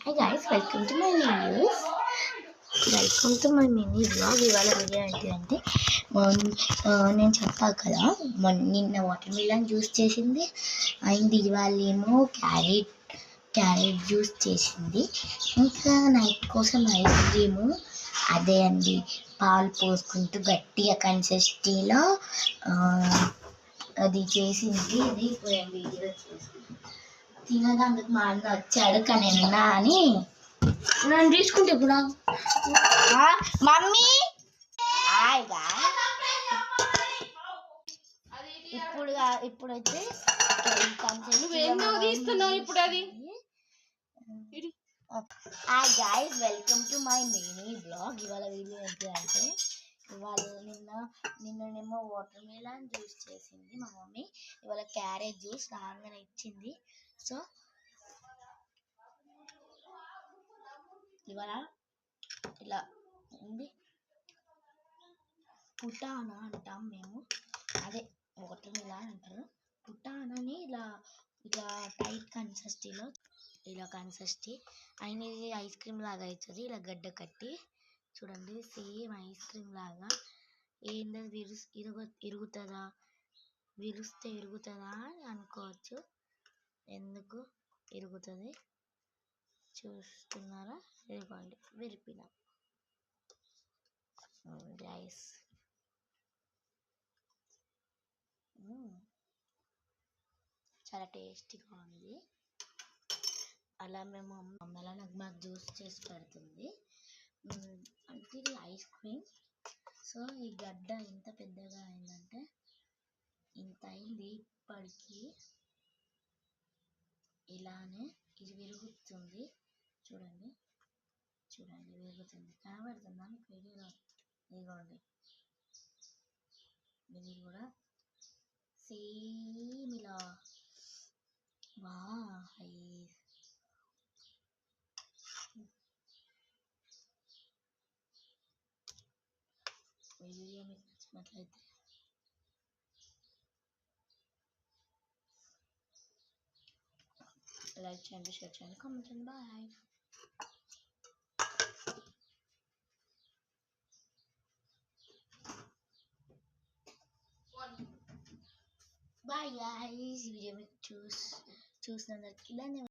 Hi guys, welcome to my videos. Welcome to my mini blog. ఇవాళ video ఏంటి అంటే నేను చెప్పాను కదా నిన్న వాటర్ మిలన్ జ్యూస్ చేసింది అండ్ ఇవాళ ఏమో క్యారెట్ జ్యూస్ చేసింది. ఇంకా నైట్ కోసం ఐస్ క్రీము అదే అండి, పాలు పోసుకుంటూ గట్టిగా కన్సిస్టెన్సీలో అది చేసింది. అది వీడియో చేసింది తినడానికి మా అన్న వచ్చాడు కానీ ఎన్నా అని నన్ను తీసుకుంటే ఇప్పుడు మమ్మీ ఇప్పుడైతే hi guys, welcome to my mini blog. ఇవాళ వీడియో ఏంటి అంటే ఇవాళ నిన్ననేమో వాటర్ మిలన్ జ్యూస్ చేసింది మా మమ్మీ. ఇవాళ క్యారెట్ జ్యూస్ రాగానే ఇచ్చింది. సో ఇవాళ ఇలా ఉంది. పుటానా అంటాం మేము, అదే వాటర్ మిలన్ అంటారు. పుటానాని ఇలా ఇలా టైట్ కన్సిస్టెన్సీలో ఇలా కన్సిస్టెన్సీ అయిన ఐస్ క్రీమ్ లాగా అవుతుంది. ఇలా గడ్డ కట్టి చూడండి, సేమ్ ఐస్ క్రీమ్ లాగా. ఏంటది ఇరుగుతుందా, విరుస్తే ఇరుగుతుందా అని అనుకోవచ్చు. ఎందుకు ఇరుగుతుంది చూస్తున్నారా? ఇదిగోండి, విరిపిన గైస్. చాలా టేస్టీగా ఉంది. అలా మేము అలా నాకు జ్యూస్ చేసి పెడుతుంది. అంటే ఇది ఐస్ క్రీమ్. సో ఈ గడ్డ ఎంత పెద్దగా అయిందంటే ఇంత అయింది. ఇప్పటికి ఇలానే ఇది విరుగుతుంది. చూడండి విరుగుతుంది. కనబడుతుందా మీకు వీడియోలో? ఇదిగోండి, ఇది కూడా సేమ్ ఇలా. వీడియో మీకు నచ్చినట్లయితే లైక్ చేయండి, షేర్ చేయండి, కామెంట్ చేయండి. Bye guys. వీడియో మీకు చూసినందుకు ధన్యవాదాలు.